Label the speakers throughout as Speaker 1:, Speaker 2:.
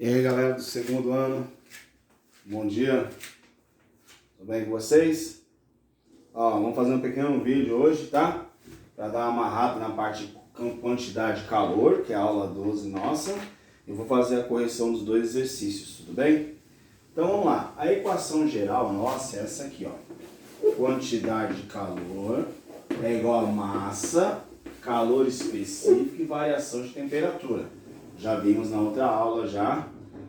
Speaker 1: E aí, galera do segundo ano, bom dia, tudo bem com vocês? Vamos fazer um pequeno vídeo hoje, tá? Para dar uma amarrada na parte de quantidade de calor, que é a aula 12 nossa. Eu vou fazer a correção dos dois exercícios, tudo bem? Então vamos lá, a equação geral nossa é essa aqui, ó. Quantidade de calor é igual a massa, calor específico e variação de temperatura. Já vimos na outra aula já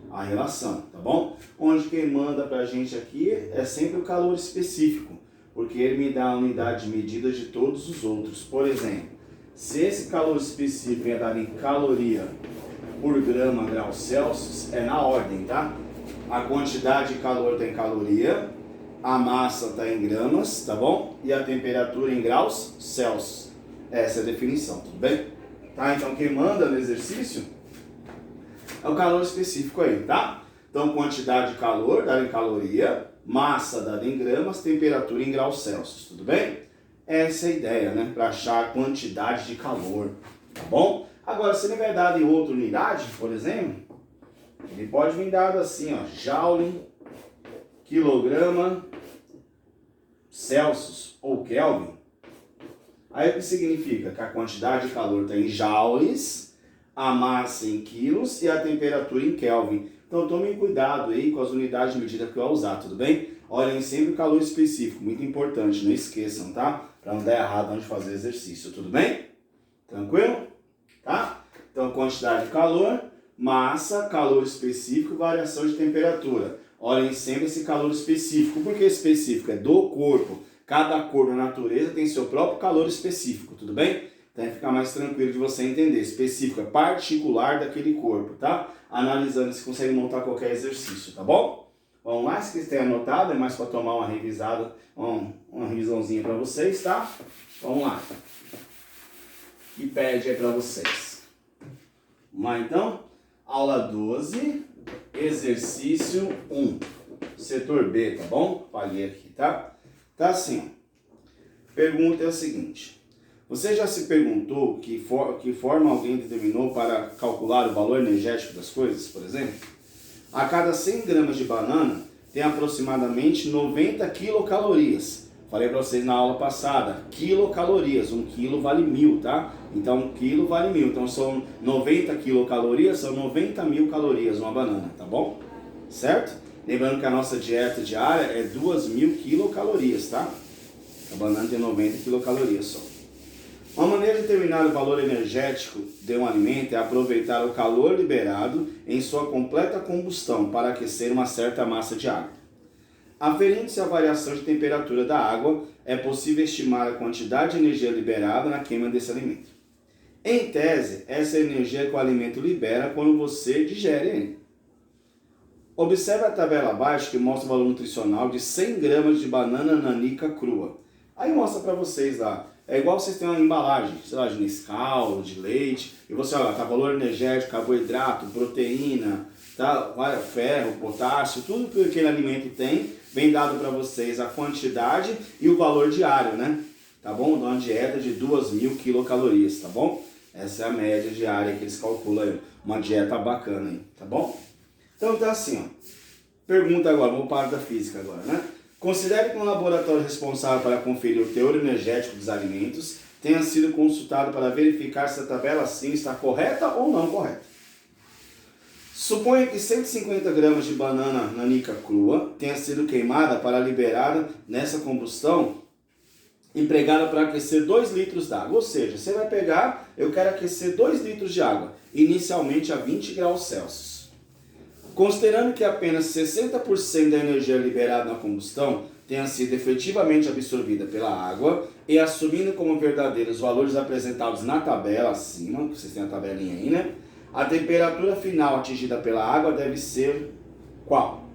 Speaker 1: a relação, tá bom? Onde quem manda pra gente aqui é sempre o calor específico, porque ele me dá a unidade de medida de todos os outros. Por exemplo, se esse calor específico é dado em caloria por grama graus Celsius, é na ordem, tá? A quantidade de calor está em caloria, a massa está em gramas, tá bom? E a temperatura em graus Celsius. Essa é a definição, tudo bem? Tá? Então quem manda no exercício é o calor específico aí, tá? Então quantidade de calor dada em caloria, massa dada em gramas, temperatura em graus Celsius, tudo bem? Essa é a ideia, né? Para achar a quantidade de calor, tá bom? Agora, se ele vai dado em outra unidade, por exemplo, ele pode vir dado assim, ó, Joule, quilograma, Celsius ou Kelvin. Aí o que significa? Que a quantidade de calor está em joules, a massa em quilos e a temperatura em Kelvin. Então tomem cuidado aí com as unidades de medida que eu vou usar, tudo bem? Olhem sempre o calor específico, muito importante, não esqueçam, tá? Para não dar errado onde fazer exercício, tudo bem? Tranquilo? Tá? Então quantidade de calor, massa, calor específico, variação de temperatura. Olhem sempre esse calor específico. Por que específico? É do corpo. Cada corpo na natureza tem seu próprio calor específico, tudo bem? Então fica mais tranquilo de você entender. Específico é particular daquele corpo, tá? Analisando se consegue montar qualquer exercício, tá bom? Vamos lá, se vocês têm anotado, é mais para tomar uma revisada, uma revisãozinha para vocês, tá? Vamos lá. Que pede aí para vocês. Vamos lá então? Aula 12, exercício 1, setor B, tá bom? Apaguei aqui, tá? Tá assim, ó. Pergunta é a seguinte. Você já se perguntou que forma alguém determinou para calcular o valor energético das coisas, por exemplo? A cada 100 gramas de banana tem aproximadamente 90 quilocalorias. Falei para vocês na aula passada, quilocalorias, 1 quilo vale 1000, tá? Então 1 quilo vale 1000, então são 90 quilocalorias, são 90.000 calorias uma banana, tá bom? Certo? Lembrando que a nossa dieta diária é 2.000 quilocalorias, tá? A banana tem 90 quilocalorias só. Uma maneira de determinar o valor energético de um alimento é aproveitar o calor liberado em sua completa combustão para aquecer uma certa massa de água. Aferindo-se a variação de temperatura da água, é possível estimar a quantidade de energia liberada na queima desse alimento. Em tese, essa energia que o alimento libera quando você digere ele. Observe a tabela abaixo que mostra o valor nutricional de 100 gramas de banana nanica crua. Aí mostra para vocês lá. É igual vocês têm uma embalagem, sei lá, de Nescau, de leite, e você olha, tá valor energético, carboidrato, proteína, tá, ferro, potássio, tudo que aquele alimento tem, vem dado para vocês a quantidade e o valor diário, né? Tá bom? Dá uma dieta de 2.000 quilocalorias, tá bom? Essa é a média diária que eles calculam aí, uma dieta bacana aí, tá bom? Então tá assim, ó. Pergunta agora, vamos para da física agora, né? Considere que um laboratório responsável para conferir o teor energético dos alimentos tenha sido consultado para verificar se a tabela acima está correta ou não correta. Suponha que 150 gramas de banana nanica crua tenha sido queimada para liberar nessa combustão empregada para aquecer 2 litros d'água. Ou seja, você vai pegar, eu quero aquecer 2 litros de água, inicialmente a 20 graus Celsius. Considerando que apenas 60% da energia liberada na combustão tenha sido efetivamente absorvida pela água e assumindo como verdadeiros os valores apresentados na tabela acima, que vocês têm a tabelinha aí, né? A temperatura final atingida pela água deve ser qual?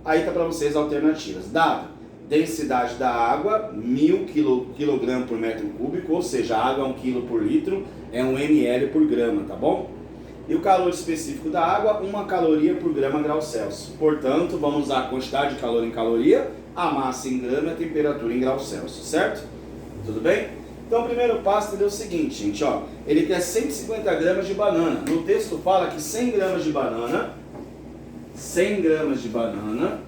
Speaker 1: Aí tá para vocês alternativas. Dado densidade da água, 1000 kg por metro cúbico, ou seja, a água é 1 kg por litro, é 1 ml por grama, tá bom? E o calor específico da água, 1 caloria por grama grau Celsius. Portanto, vamos usar a quantidade de calor em caloria, a massa em grama e a temperatura em grau Celsius, certo? Tudo bem? Então o primeiro passo é o seguinte, gente, ó. Ele quer 150 gramas de banana. No texto fala que 100 gramas de banana 100 gramas de banana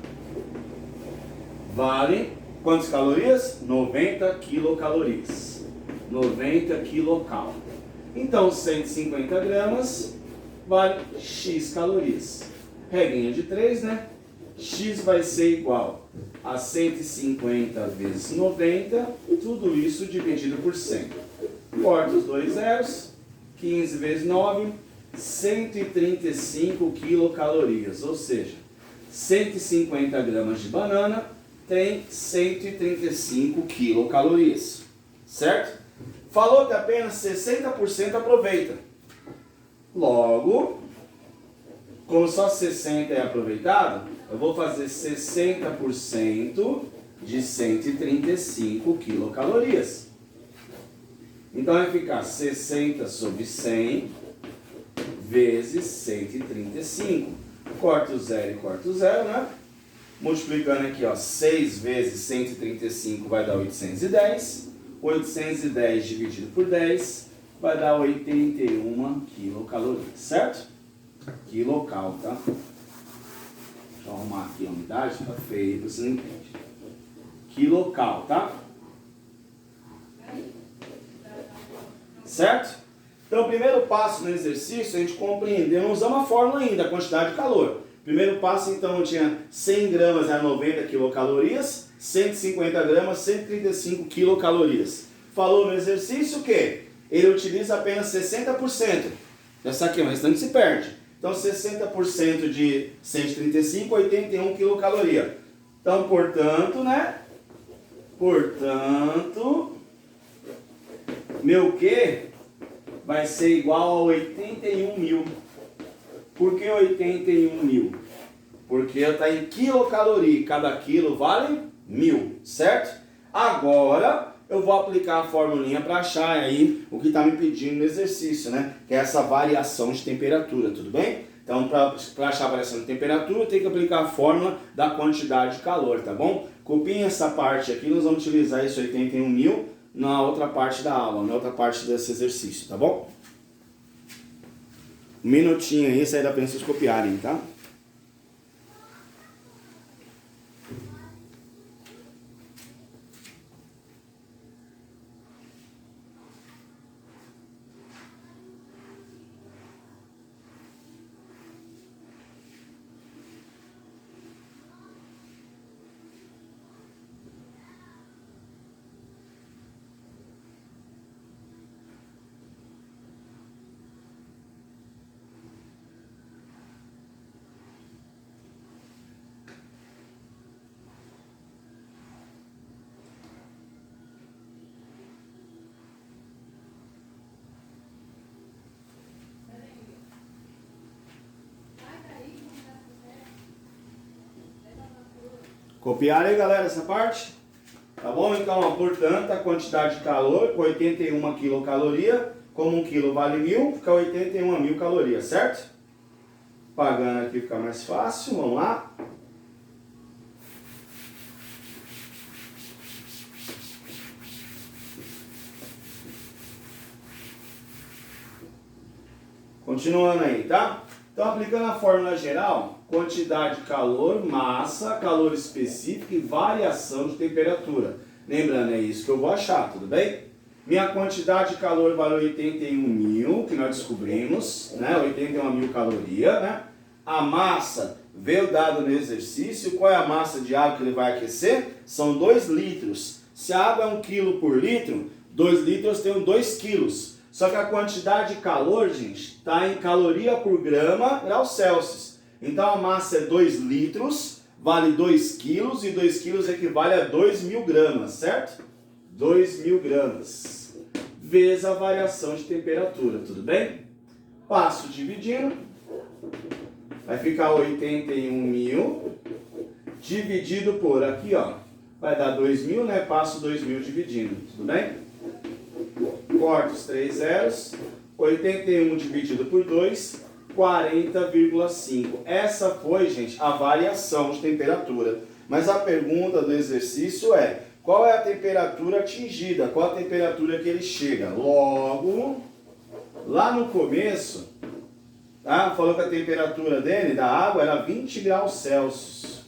Speaker 1: vale quantas calorias? 90 quilocalorias. 90 quilocal. Então, 150 gramas vale X calorias. Regrinha de 3, né? X vai ser igual a 150 vezes 90, tudo isso dividido por 100. Corta os dois zeros, 15 vezes 9, 135 quilocalorias, ou seja, 150 gramas de banana tem 135 quilocalorias, certo? Falou que apenas 60% aproveita. Logo, como só 60% é aproveitado, eu vou fazer 60% de 135 quilocalorias. Então vai ficar 60 sobre 100 vezes 135. Corta o zero e corta o zero, né? Multiplicando aqui, ó, 6 vezes 135 vai dar 810. 810 dividido por 10 vai dar 81 quilocalorias, certo? Quilocal, tá? Deixa eu arrumar aqui a unidade, tá feio, você não entende. Quilocal, tá? Certo? Então, o primeiro passo no exercício, a gente compreendeu, não usamos a fórmula ainda, a quantidade de calor. Primeiro passo, então, eu tinha 100 gramas, era 90 quilocalorias, 150 gramas, 135 quilocalorias. Falou no exercício o quê? Ele utiliza apenas 60%. Já saquei, mas tanto se perde. Então, 60% de 135, 81 quilocaloria. Então, portanto, né? Portanto, meu Q vai ser igual a 81 mil. Por que 81 mil? Porque está em quilocaloria. Cada quilo vale 1000, certo? Agora, eu vou aplicar a formulinha para achar aí o que está me pedindo no exercício, né? Que é essa variação de temperatura, tudo bem? Então, para achar a variação de temperatura, tem que aplicar a fórmula da quantidade de calor, tá bom? Copiem essa parte aqui, nós vamos utilizar esse 81 mil na outra parte da aula, na outra parte desse exercício, tá bom? Um minutinho aí, isso aí dá para vocês copiarem, tá? Copiaram aí, galera, essa parte? Tá bom? Então, ó, portanto, a quantidade de calor, 81 quilocaloria, como 1 quilo vale 1000, fica 81 mil calorias, certo? Pagando aqui fica mais fácil, vamos lá. Continuando aí, tá? Então, aplicando a fórmula geral, quantidade de calor, massa, calor específico e variação de temperatura. Lembrando, é isso que eu vou achar, tudo bem? Minha quantidade de calor vale 81 mil, que nós descobrimos, né? 81 mil calorias, né? A massa veio dado no exercício. Qual é a massa de água que ele vai aquecer? São 2 litros. Se a água é 1 quilo por litro, 2 litros tem 2 quilos. Só que a quantidade de calor, gente, está em caloria por grama graus Celsius. Então a massa é 2 litros, vale 2 quilos, e 2 quilos equivale a 2.000 gramas, certo? 2.000 gramas. Vezes a variação de temperatura, tudo bem? Passo dividindo. Vai ficar 81 mil dividido por aqui, ó. Vai dar 2.000, né? Passo 2.000 dividindo, tudo bem? Corto os 3 zeros. 81 dividido por 2, 40,5. Essa foi, gente, a variação de temperatura. Mas a pergunta do exercício é: qual é a temperatura atingida? Qual a temperatura que ele chega? Logo, lá no começo, Tá? Falou que a temperatura dele, da água, era 20 graus Celsius.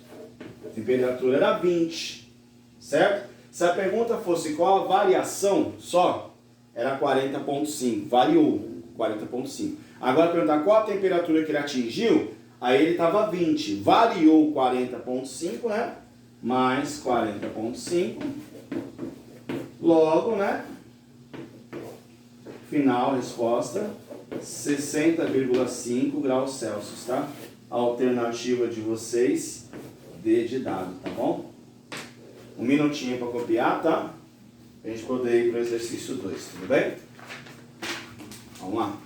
Speaker 1: A temperatura era 20, certo? Se a pergunta fosse qual a variação só, era 40,5. Variou 40,5. Agora perguntar qual a temperatura que ele atingiu, aí ele estava 20. Variou 40,5, né? Mais 40,5. Logo, né? Final, resposta, 60,5 graus Celsius, tá? A alternativa de vocês, D de dado, tá bom? Um minutinho para copiar, tá? Pra gente poder ir para o exercício 2, tudo bem? Vamos lá.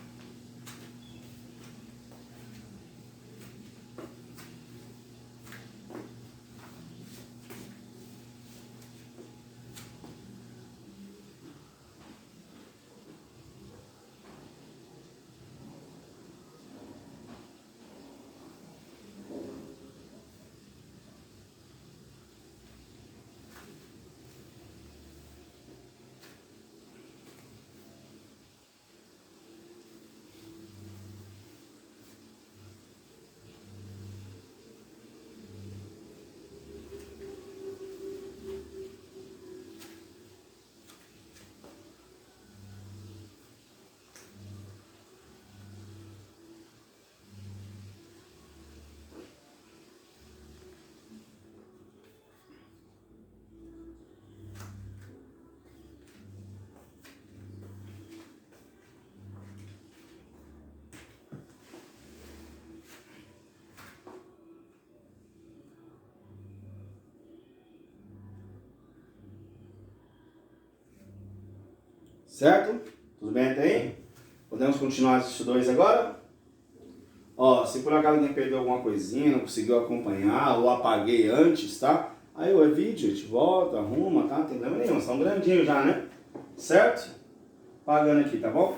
Speaker 1: Certo? Tudo bem até aí? Podemos continuar esse 2 agora? Ó, se por acaso alguém perdeu alguma coisinha, não conseguiu acompanhar, ou apaguei antes, tá? Aí o vídeo, a gente volta, arruma, tá? Não tem problema nenhum, são grandinhos já, né? Certo? Apagando aqui, tá bom?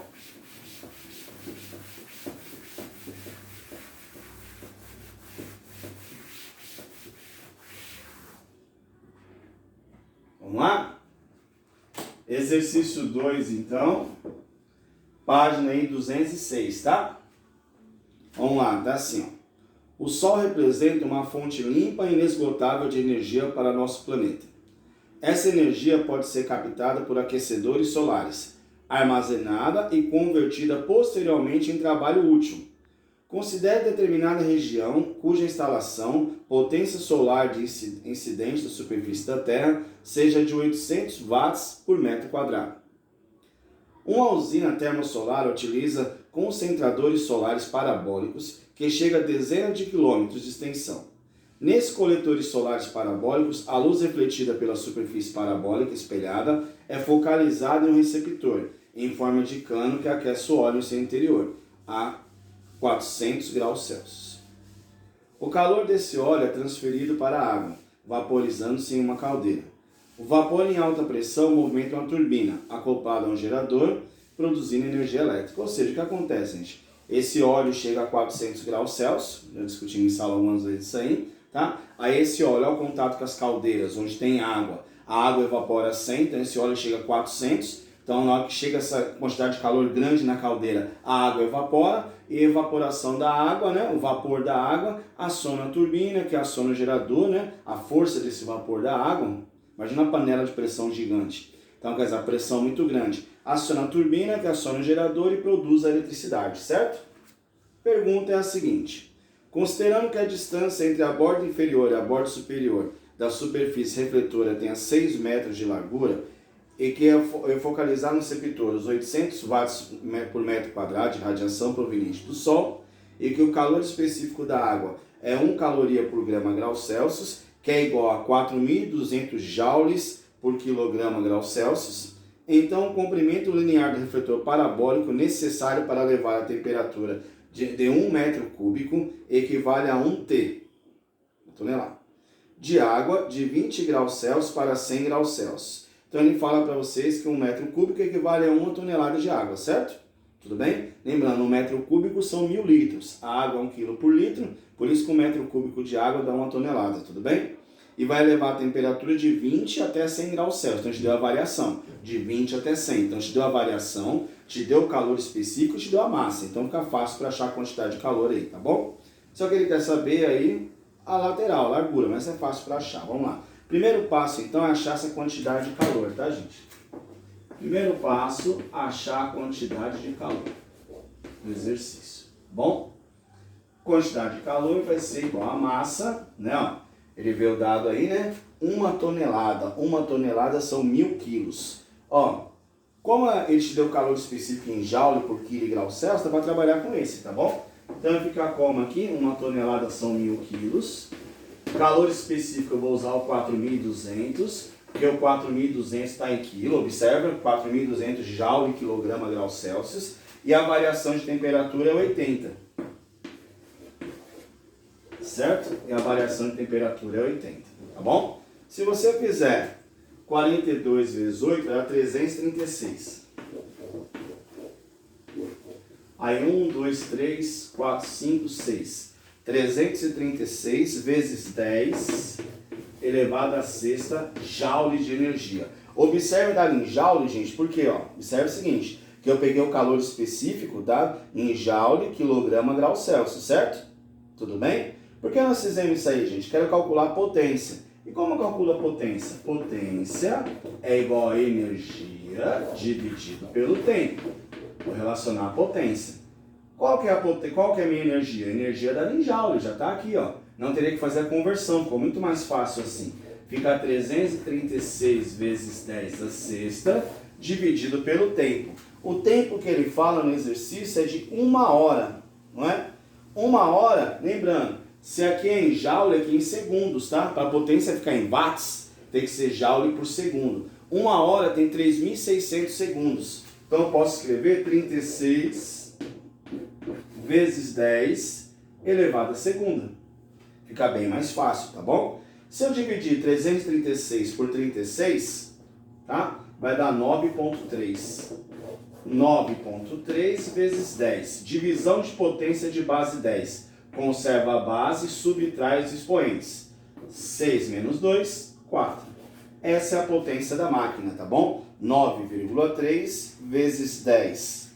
Speaker 1: Vamos lá? Exercício 2, então, página aí 206, tá? Vamos lá, tá assim, ó. O Sol representa uma fonte limpa e inesgotável de energia para nosso planeta. Essa energia pode ser captada por aquecedores solares, armazenada e convertida posteriormente em trabalho útil. Considere determinada região cuja instalação, potência solar de incidente da superfície da Terra, seja de 800 watts por metro quadrado. Uma usina termosolar utiliza concentradores solares parabólicos que chegam a dezenas de quilômetros de extensão. Nesses coletores solares parabólicos, a luz refletida pela superfície parabólica espelhada é focalizada em um receptor, em forma de cano que aquece o óleo em seu interior, a 400 graus Celsius. O calor desse óleo é transferido para a água, vaporizando-se em uma caldeira. O vapor em alta pressão movimenta uma turbina, acoplada a um gerador, produzindo energia elétrica. Ou seja, o que acontece, gente? Esse óleo chega a 400 graus Celsius, já discutimos em sala algumas vezes isso aí, tá? Aí esse óleo, ao contato com as caldeiras, onde tem água, a água evapora 100, então esse óleo chega a 400, então na hora que chega essa quantidade de calor grande na caldeira, a água evapora, e a evaporação da água, né, o vapor da água, aciona a turbina, que aciona o gerador, né, a força desse vapor da água, imagina a panela de pressão gigante, então quer dizer, a pressão muito grande, aciona a turbina, que aciona o gerador e produz a eletricidade, certo? Pergunta é a seguinte, considerando que a distância entre a borda inferior e a borda superior da superfície refletora tenha 6 metros de largura, e que é focalizar no receptor os 800 watts por metro quadrado de radiação proveniente do Sol, e que o calor específico da água é 1 caloria por grama grau Celsius, que é igual a 4.200 joules por quilograma grau Celsius, então o comprimento linear do refletor parabólico necessário para levar a temperatura de 1 metro cúbico equivale a 1 T, tonelada, de água de 20 graus Celsius para 100 graus Celsius. Então ele fala para vocês que 1 metro cúbico equivale a 1 tonelada de água, certo? Tudo bem? Lembrando, 1 metro cúbico são 1.000 litros. A água é 1 quilo por litro, por isso que 1 metro cúbico de água dá 1 tonelada, tudo bem? E vai levar a temperatura de 20 até 100 graus Celsius. Então a gente deu a variação, de 20 até 100. Então a gente deu a variação te deu o calor específico e te deu a massa. Então fica fácil para achar a quantidade de calor aí, tá bom? Só que ele quer saber aí a lateral, a largura, mas é fácil para achar. Vamos lá. Primeiro passo, então, é achar essa quantidade de calor, tá, gente? Primeiro passo, achar a quantidade de calor do exercício. Bom? Quantidade de calor vai ser igual a massa, né? Ó, ele veio dado aí, né? 1 tonelada. 1 tonelada são 1000 quilos. Ó, como ele te deu calor específico em joule por quilo e grau Celsius, dá para trabalhar com esse, tá bom? Então vai ficar como aqui? 1 tonelada são 1000 quilos. Calor específico eu vou usar o 4200, porque o 4200 está em quilo, observa, 4200 joule quilograma grau Celsius, e a variação de temperatura é 80. Certo? E a variação de temperatura é 80, tá bom? Se você fizer 42 vezes 8, dá 336. Aí 1, 2, 3, 4, 5, 6. 336 vezes 10 elevado à sexta joule de energia. Observe dado em joule, gente, porque, ó, observe o seguinte, que eu peguei o calor específico, tá? Em joule, quilograma, grau Celsius, certo? Tudo bem? Por que nós fizemos isso aí, gente? Quero calcular a potência. E como eu calculo a potência? Potência é igual a energia dividido pelo tempo. Vou relacionar a potência. Qual que é a minha energia? A energia da em joule, já está aqui, ó. Não teria que fazer a conversão, ficou muito mais fácil assim. Fica 336 vezes 10 a sexta, dividido pelo tempo. O tempo que ele fala no exercício é de 1 hora, não é? 1 hora, lembrando, se aqui é em joule, aqui é em segundos, tá? Para a potência ficar em watts, tem que ser joule por segundo. 1 hora tem 3.600 segundos. Então eu posso escrever 36 vezes 10 elevado à segunda. Fica bem mais fácil, tá bom? Se eu dividir 336 por 36, tá? Vai dar 9,3. 9,3 vezes 10. Divisão de potência de base 10. Conserva a base e subtrai os expoentes. 6 menos 2, 4. Essa é a potência da máquina, tá bom? 9,3 vezes 10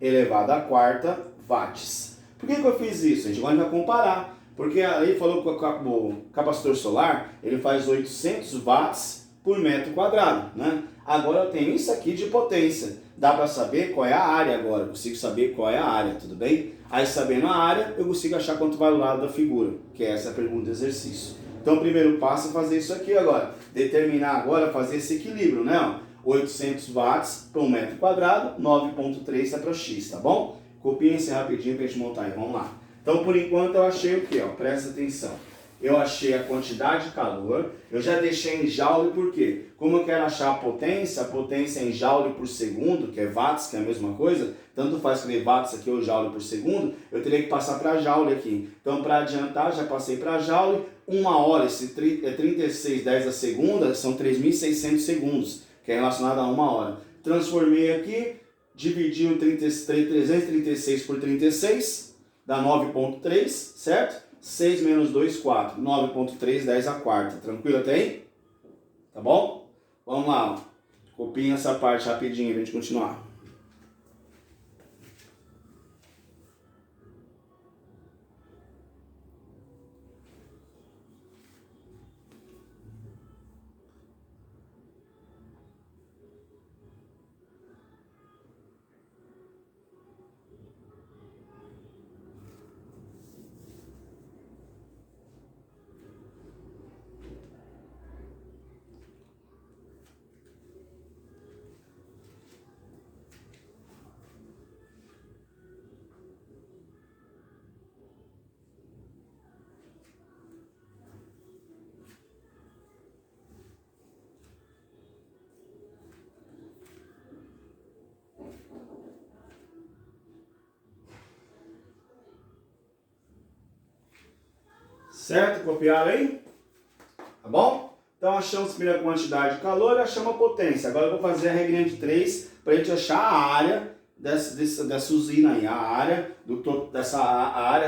Speaker 1: elevado à quarta watts. Por que eu fiz isso? A gente vai comparar. Porque aí falou que o capacitor solar ele faz 800 watts por metro quadrado, né? Agora eu tenho isso aqui de potência. Dá para saber qual é a área agora. Eu consigo saber qual é a área, tudo bem? Aí sabendo a área, eu consigo achar quanto vai ao lado da figura, que é essa a pergunta do exercício. Então o primeiro passo é fazer isso aqui agora. Determinar agora, fazer esse equilíbrio, né? 800 watts por metro quadrado, 9,3 é para o X, tá bom? Copiem esse rapidinho para a gente montar aí, vamos lá. Então, por enquanto, eu achei o quê? Ó, presta atenção. Eu achei a quantidade de calor, eu já deixei em joule, por quê? Como eu quero achar a potência em joule por segundo, que é watts, que é a mesma coisa, tanto faz escrever watts aqui ou joule por segundo, eu teria que passar para joule aqui. Então, para adiantar, já passei para joule, 1 hora, esse 36, 10 a segunda, são 3.600 segundos, que é relacionado a 1 hora. Transformei aqui, dividi o 336 por 36, dá 9,3, certo? 6 menos 2, 4. 9,3, 10 a quarta. Tranquilo até aí? Tá bom? Vamos lá. Copiem essa parte rapidinho pra gente continuar. Certo? Copiaram aí? Tá bom? Então achamos a primeira quantidade de calor e achamos a potência. Agora eu vou fazer a regrinha de 3 para a gente achar a área dessa usina aí. A área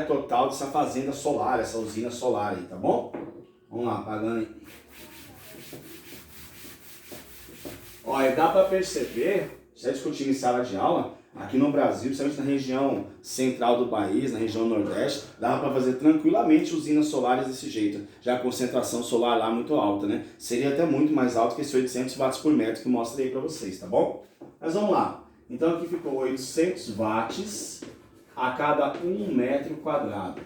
Speaker 1: total dessa fazenda solar, essa usina solar aí, tá bom? Vamos lá, apagando aí. Olha, dá para perceber, já discutindo em sala de aula, Aqui no Brasil, principalmente na região central do país, na região nordeste, dava para fazer tranquilamente usinas solares desse jeito, já a concentração solar lá muito alta, né? Seria até muito mais alto que esse 800 watts por metro que eu mostrei para vocês, tá bom? Mas vamos lá. Então aqui ficou 800 watts a cada 1 metro quadrado.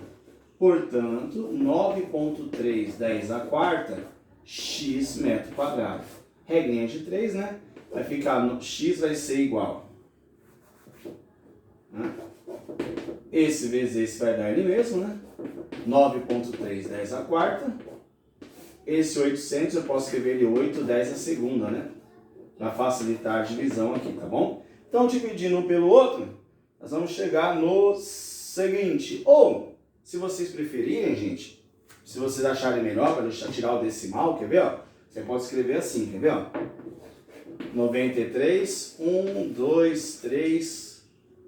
Speaker 1: Portanto, 9,3 10 a quarta x metro quadrado. Regrinha de 3, né? Vai ficar, x vai ser igual. Esse vezes esse vai dar ele mesmo, né? 9,3 10 a quarta. Esse 800 eu posso escrever ele 8 10 a segunda, né? Para facilitar a divisão aqui, tá bom? Então, dividindo um pelo outro, nós vamos chegar no seguinte. Ou, se vocês preferirem, gente, se vocês acharem melhor para tirar o decimal, quer ver? Ó? Você pode escrever assim, quer ver? Ó? 93, 1, 2, 3,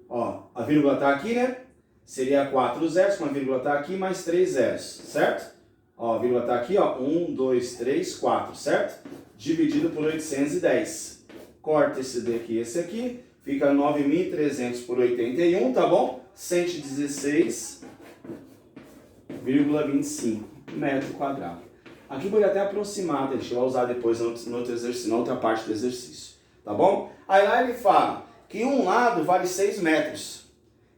Speaker 1: ó, a vírgula está aqui, né? Seria 4 zeros, com a vírgula está aqui, mais 3 zeros, certo? Ó, a vírgula está aqui, ó, 1, 2, 3, 4, certo? Dividido por 810. Corta esse daqui e esse aqui, fica 9.300 por 81, tá bom? 116,25 metro quadrado. Aqui pode até aproximar, a gente vai usar depois no outro exercício, na outra parte do exercício, tá bom? Aí lá ele fala que um lado vale 6 metros.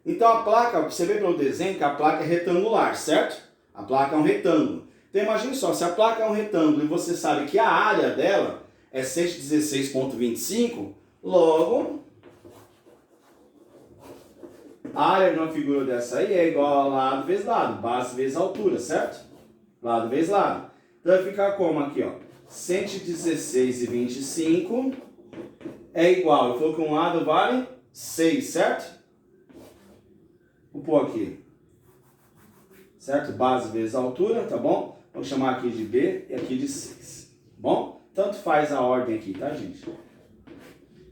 Speaker 1: Então a placa, você vê pelo desenho que a placa é retangular, certo? A placa é um retângulo. Então imagine só, se a placa é um retângulo e você sabe que a área dela é 116,25, logo a área de uma figura dessa aí é igual a lado vezes lado, base vezes altura, certo? Lado vezes lado. Então vai ficar como aqui, ó? 116,25 é igual, eu falou que um lado vale 6, certo? Vou pôr aqui, certo? Base vezes altura, tá bom? Vamos chamar aqui de B e aqui de 6, bom? Tanto faz a ordem aqui, tá, gente?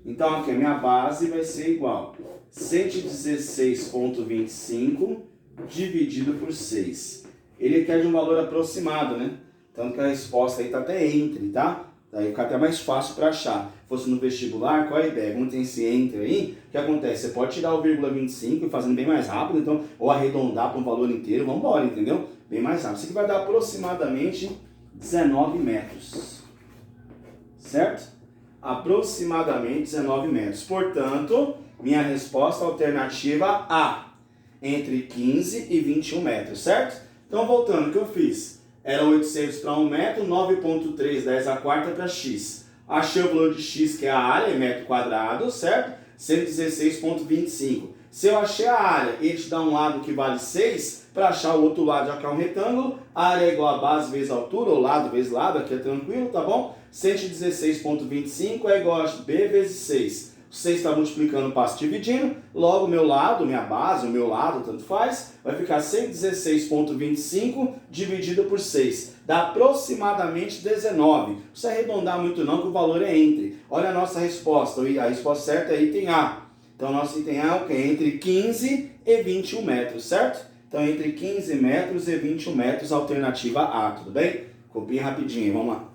Speaker 1: Então aqui a minha base vai ser igual 116,25 dividido por 6. Ele quer de um valor aproximado, né? Tanto que a resposta aí tá até entre, tá? Daí fica até mais fácil para achar. Se fosse no vestibular, qual é a ideia? Como tem esse entre aí, o que acontece? Você pode tirar o 0,25 e fazendo bem mais rápido, então, ou arredondar para um valor inteiro, vamos embora, entendeu? Bem mais rápido. Isso aqui vai dar aproximadamente 19 metros. Certo? Aproximadamente 19 metros. Portanto, minha resposta alternativa A, entre 15 e 21 metros, certo? Então, voltando, o que eu fiz? Era 800 para 1 metro, 9,3 10 a quarta para x. Achei o valor de x, que é a área, em metro quadrado, certo? 116,25. Se eu achei a área e ele te dá um lado que vale 6, para achar o outro lado, já que é um retângulo, a área é igual a base vezes altura, ou lado vezes lado, aqui é tranquilo, tá bom? 116,25 é igual a b vezes 6. O 6 está multiplicando, passo dividindo, logo meu lado, minha base, o meu lado, tanto faz, vai ficar 116,25 dividido por 6. Dá aproximadamente 19. Não precisa arredondar muito não, que o valor é entre. Olha a nossa resposta, a resposta certa é item A. Então, nosso item A é o quê? Entre 15 e 21 metros, certo? Então, entre 15 metros e 21 metros, alternativa A, tudo bem? Copia rapidinho, vamos lá.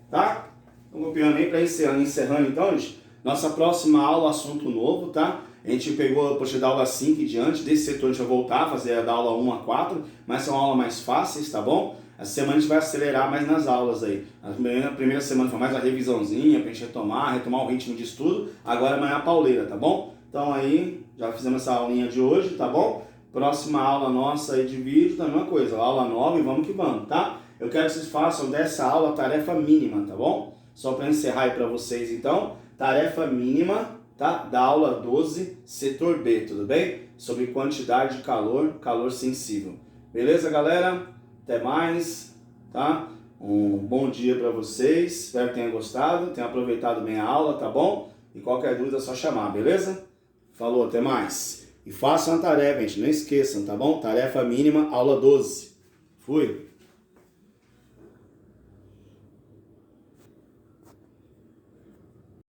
Speaker 1: Tá? Estamos copiando aí para encerrando então, gente. Nossa próxima aula, assunto novo, tá? A gente pegou a partir da aula 5 e diante, desse setor a gente vai voltar a fazer da aula 1 a 4, mas são aulas mais fáceis, tá bom? Essa semana a gente vai acelerar mais nas aulas aí. Na primeira semana foi mais uma revisãozinha pra gente retomar o ritmo de estudo. Agora amanhã a pauleira, tá bom? Então aí, já fizemos essa aulinha de hoje, tá bom? Próxima aula nossa aí de vídeo, tá a mesma coisa, aula 9 e vamos que vamos, tá? Eu quero que vocês façam dessa aula tarefa mínima, tá bom? Só para encerrar aí para vocês, então, tarefa mínima, tá? Da aula 12, setor B, tudo bem? Sobre quantidade de calor, calor sensível. Beleza, galera? Até mais, tá? Um bom dia para vocês, espero que tenham gostado, tenham aproveitado bem a aula, tá bom? E qualquer dúvida é só chamar, beleza? Falou, até mais. E façam a tarefa, gente, não esqueçam, tá bom? Tarefa mínima, aula 12. Fui!